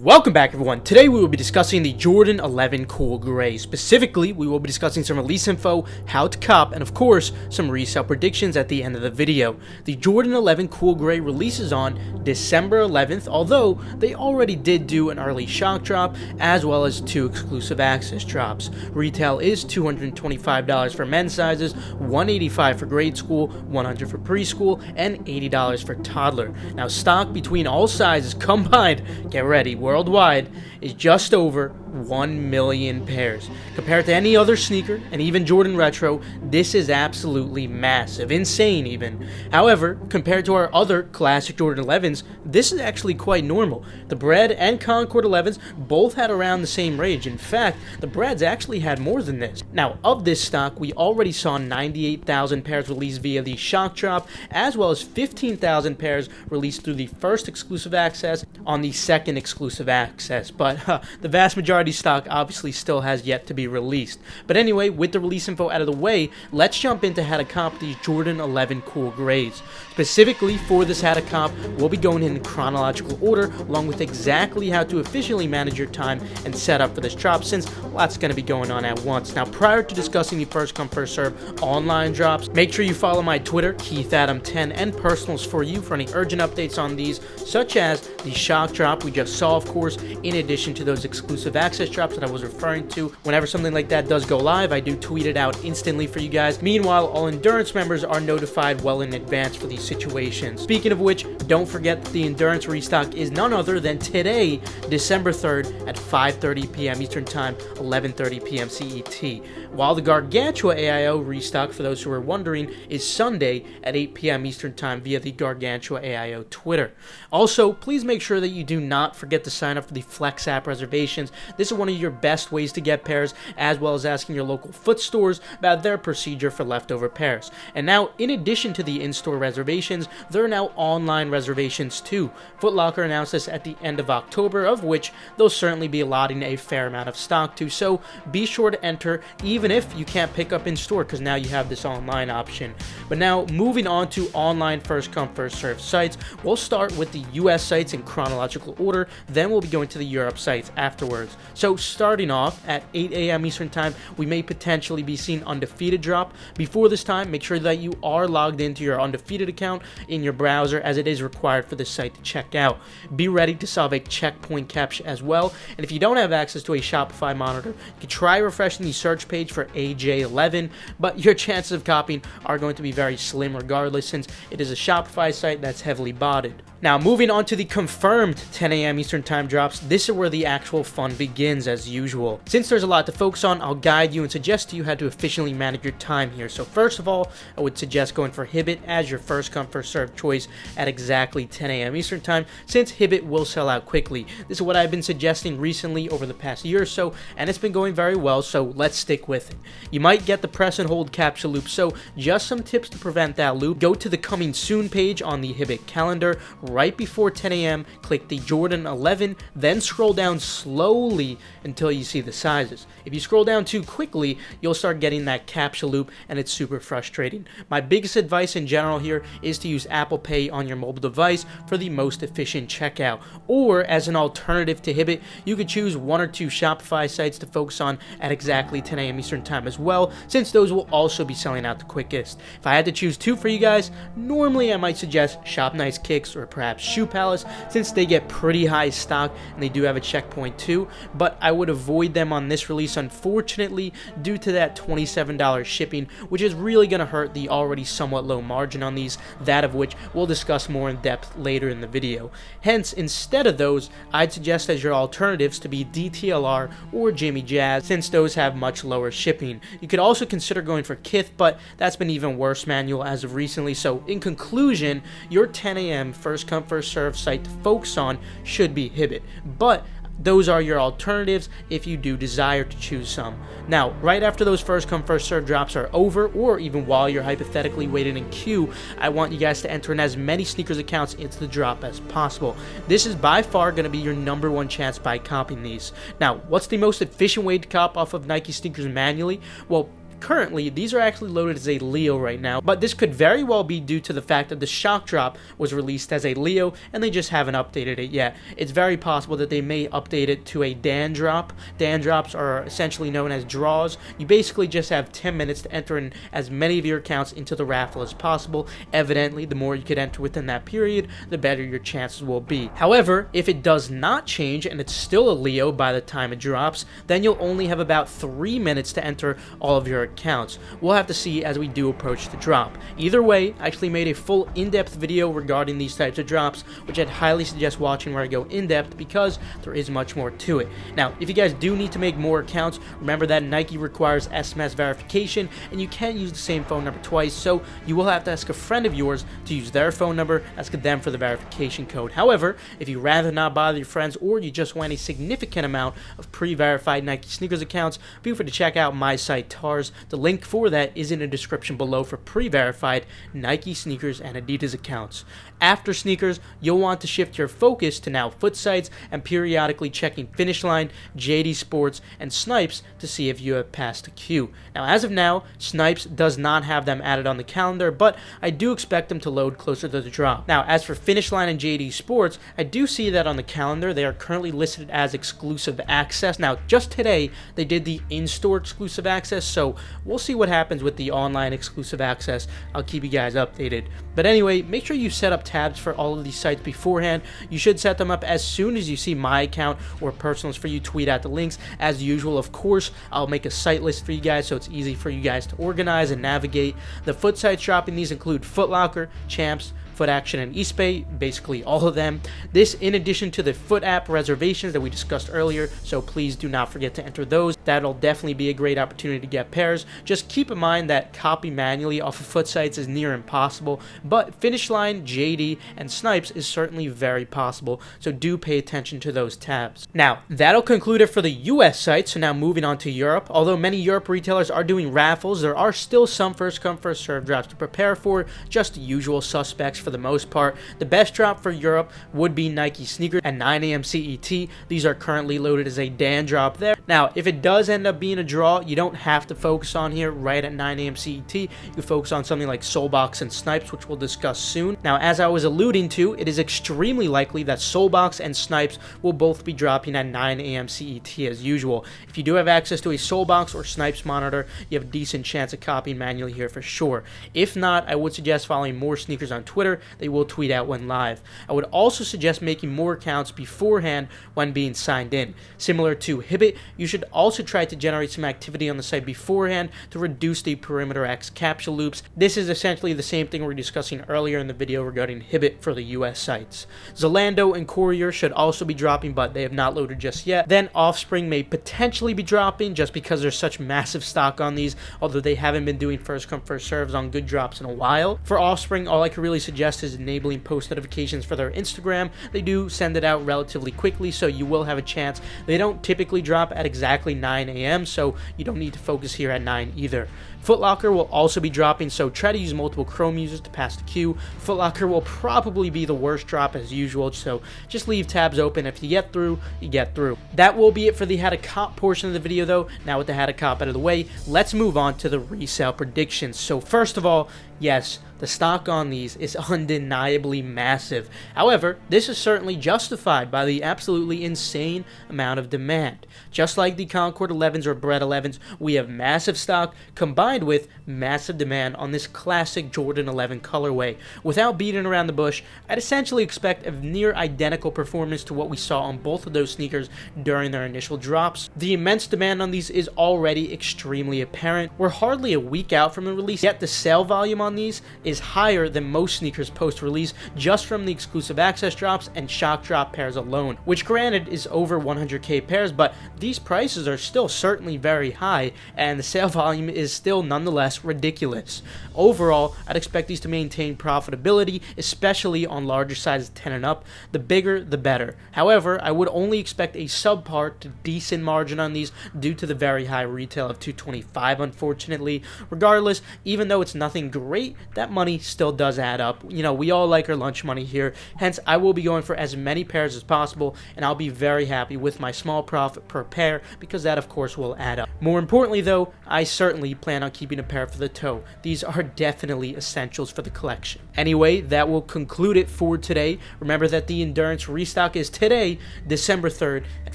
Welcome back, everyone. Today we will be discussing the Jordan 11 Cool Gray. Specifically, we will be discussing some release info, how to cop, and of course, some resale predictions at the end of the video. The Jordan 11 Cool Gray releases on December 11th, although they already did do an early shock drop, as well as 2 exclusive access drops. Retail is $225 for men's sizes, $185 for grade school, $100 for preschool, and $80 for toddler. Now, stock between all sizes combined, get ready, worldwide, is just over 1 million pairs. Compared to any other sneaker, and even Jordan Retro, this is absolutely massive, insane even. However, compared to our other classic Jordan 11s, this is actually quite normal. The Bread and Concord 11s both had around the same range. In fact, the Breads actually had more than this. Now, of this stock, we already saw 98,000 pairs released via the shock drop, as well as 15,000 pairs released through the first exclusive access on the second exclusive access. But the vast majority stock obviously still has yet to be released. But anyway, with the release info out of the way, let's jump into how to comp these Jordan 11 Cool Grays. Specifically for this how to comp, we'll be going in chronological order, along with exactly how to efficiently manage your time and set up for this drop, since lots going to be going on at once. Now, prior to discussing the first come first serve online drops, make sure you follow my Twitter, KeithAdam10, and personals for you for any urgent updates on these, such as the shock drop we just saw, of course, in addition to those exclusive access drops that I was referring to. Whenever something like that does go live, I do tweet it out instantly for you guys. Meanwhile, all Endurance members are notified well in advance for these situations. Speaking of which, don't forget that the Endurance restock is none other than today, December 3rd at 5:30 p.m. Eastern Time, 11:30 p.m. CET. While the Gargantua AIO restock, for those who are wondering, is Sunday at 8 p.m. Eastern Time via the Gargantua AIO Twitter. Also, please make sure that you do not forget to sign up for the Flex app reservations. This is one of your best ways to get pairs, as well as asking your local foot stores about their procedure for leftover pairs. And now, in addition to the in-store reservations, there are now online reservations too. Foot Locker announced this at the end of October, of which they'll certainly be allotting a fair amount of stock to, so be sure to enter even if you can't pick up in store, because now you have this online option. But now, moving on to online first come first serve sites, we'll start with the US sites in chronological order, then we'll be going to the Europe sites afterwards. So starting off at 8 a.m. Eastern Time, we may potentially be seeing Undefeated drop. Before this time, make sure that you are logged into your Undefeated account in your browser, as it is required for this site to check out. Be ready to solve a checkpoint captcha as well, and if you don't have access to a Shopify monitor, you can try refreshing the search page for AJ11, but your chances of copying are going to be very slim regardless, since it is a Shopify site that's heavily botted. Now, moving on to the confirmed 10 a.m. Eastern Time drops, this is where the actual fun begins as usual. Since there's a lot to focus on, I'll guide you and suggest to you how to efficiently manage your time here. So first of all, I would suggest going for Hibbett as your first come first serve choice at exactly 10 a.m. Eastern Time, since Hibbett will sell out quickly. This is what I've been suggesting recently over the past year or so, and it's been going very well, so let's stick with it. You might get the press and hold captcha loop, so just some tips to prevent that loop. Go to the coming soon page on the Hibbett calendar. Right before 10 a.m., click the Jordan 11, then scroll down slowly until you see the sizes. If you scroll down too quickly, you'll start getting that captcha loop, and it's super frustrating. My biggest advice in general here is to use Apple Pay on your mobile device for the most efficient checkout. Or, as an alternative to Hibbett, you could choose 1 or 2 Shopify sites to focus on at exactly 10 a.m. Eastern Time as well, since those will also be selling out the quickest. If I had to choose 2 for you guys, normally I might suggest Shop Nice Kicks or perhaps Shoe Palace, since they get pretty high stock and they do have a checkpoint too, but I would avoid them on this release, unfortunately, due to that $27 shipping, which is really going to hurt the already somewhat low margin on these, that of which we'll discuss more in depth later in the video. Hence, instead of those, I'd suggest as your alternatives to be DTLR or Jimmy Jazz, since those have much lower shipping. You could also consider going for Kith, but that's been even worse manual as of recently. So in conclusion, your 10 a.m. first come first serve site to focus on should be Hibbett, but those are your alternatives if you do desire to choose some. Now, right after those first come first serve drops are over, or even while you're hypothetically waiting in queue, I want you guys to enter in as many sneakers accounts into the drop as possible. This is by far going to be your #1 chance by copying these. Now, what's the most efficient way to cop off of Nike sneakers manually? Well, Currently, these are actually loaded as a Leo right now, but this could very well be due to the fact that the shock drop was released as a Leo and they just haven't updated it yet. It's very possible that they may update it to a Dan drop. Dan drops are essentially known as draws. You basically just have 10 minutes to enter in as many of your accounts into the raffle as possible. Evidently, the more you could enter within that period, the better your chances will be. However, if it does not change and it's still a Leo by the time it drops, then you'll only have about 3 minutes to enter all of your accounts. We'll have to see as we do approach the drop. Either way, I actually made a full in-depth video regarding these types of drops, which I'd highly suggest watching where I go in-depth because there is much more to it. Now, if you guys do need to make more accounts, remember that Nike requires SMS verification and you can't use the same phone number twice, so you will have to ask a friend of yours to use their phone number, ask them for the verification code. However, if you rather not bother your friends or you just want a significant amount of pre-verified Nike sneakers accounts, feel free to check out my site TARS. The link for that is in the description below for pre-verified Nike sneakers and Adidas accounts. After sneakers, you'll want to shift your focus to now foot sites and periodically checking Finish Line, JD Sports, and Snipes to see if you have passed the queue. Now, as of now, Snipes does not have them added on the calendar, but I do expect them to load closer to the drop. Now, as for Finish Line and JD Sports, I do see that on the calendar they are currently listed as exclusive access. Now, just today, they did the in-store exclusive access, so we'll see what happens with the online exclusive access. I'll keep you guys updated. But anyway, make sure you set up tabs for all of these sites beforehand. You should set them up as soon as you see my account or personals for you. Tweet out the links. As usual, of course, I'll make a site list for you guys so it's easy for you guys to organize and navigate. The foot sites dropping these include Foot Locker, Champs, Foot Action, and Eastbay, basically all of them. This in addition to the Foot app reservations that we discussed earlier, so please do not forget to enter those. That'll definitely be a great opportunity to get pairs. Just keep in mind that copy manually off of foot sites is near impossible, but Finish Line, JD, and Snipes is certainly very possible, so do pay attention to those tabs. Now, that'll conclude it for the US site, so now moving on to Europe. Although many Europe retailers are doing raffles, there are still some first come first serve drops to prepare for, just the usual suspects for the most part. The best drop for Europe would be Nike sneakers at 9 a.m. CET. These are currently loaded as a Dan drop there. Now, if it does end up being a draw, you don't have to focus on here right at 9 a.m. CET. You can focus on something like Soulbox and Snipes, which we'll discuss soon. Now, as I was alluding to, it is extremely likely that Soulbox and Snipes will both be dropping at 9 a.m. CET as usual. If you do have access to a Soulbox or Snipes monitor, you have a decent chance of copying manually here for sure. If not, I would suggest following more sneakers on Twitter. They will tweet out when live. I would also suggest making more accounts beforehand when being signed in. Similar to Hibbit, you should also try to generate some activity on the site beforehand to reduce the perimeter X capsule loops. This is essentially the same thing we were discussing earlier in the video regarding Hibbit for the US sites. Zalando and Courier should also be dropping, but they have not loaded just yet. Then Offspring may potentially be dropping just because there's such massive stock on these, although they haven't been doing first come first serves on good drops in a while. For Offspring, all I could really suggest is enabling post notifications for their Instagram. They do send it out relatively quickly, so you will have a chance. They don't typically drop at exactly 9 a.m., so you don't need to focus here at 9 either. Foot Locker will also be dropping, so try to use multiple Chrome users to pass the queue. Foot Locker will probably be the worst drop as usual, so just leave tabs open. If you get through, you get through. That will be it for the how to cop portion of the video though. Now with the how to cop out of the way, let's move on to the resale predictions. So first of all, yes, the stock on these is undeniably massive. However, this is certainly justified by the absolutely insane amount of demand. Just like the Concord 11s or Bred 11s, we have massive stock combined with massive demand on this classic Jordan 11 colorway. Without beating around the bush, I'd essentially expect a near identical performance to what we saw on both of those sneakers during their initial drops. The immense demand on these is already extremely apparent. We're hardly a week out from the release, yet the sale volume on these is higher than most sneakers post-release just from the exclusive access drops and shock drop pairs alone, which granted is over 100k pairs, but these prices are still certainly very high and the sale volume is still nonetheless ridiculous. Overall, I'd expect these to maintain profitability, especially on larger sizes 10 and up. The bigger, the better. However, I would only expect a subpar to decent margin on these due to the very high retail of $225, unfortunately. Regardless, even though it's nothing great great, that money still does add up. You know, we all like our lunch money here. Hence, I will be going for as many pairs as possible, and I'll be very happy with my small profit per pair, because that of course will add up. More importantly though, I certainly plan on keeping a pair for the toe. These are definitely essentials for the collection. Anyway, that will conclude it for today. Remember that the Endurance restock is today, December 3rd at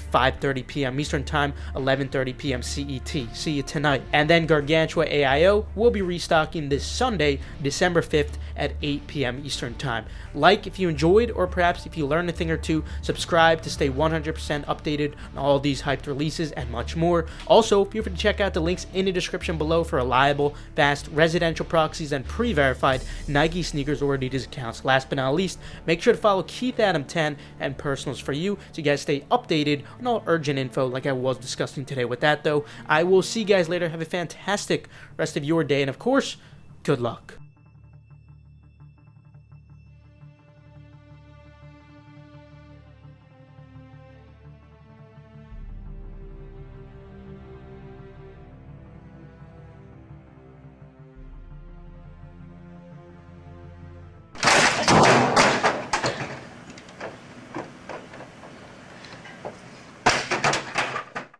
5:30 p.m. Eastern Time, 11:30 p.m. CET. See you tonight. And then Gargantua AIO will be restocking this Sunday, December 5th at 8 p.m. Eastern Time. Like if you enjoyed, or perhaps if you learned a thing or two. Subscribe to stay 100% updated on all these hyped releases and much more. Also, feel free to check out the links in the description below for reliable, fast, residential proxies and pre-verified Nike sneakers or Adidas accounts. Last but not least, make sure to follow Keith Adam 10 and Personals for You so you guys stay updated on all urgent info like I was discussing today. With that though, I will see you guys later. Have a fantastic rest of your day, and of course, good luck.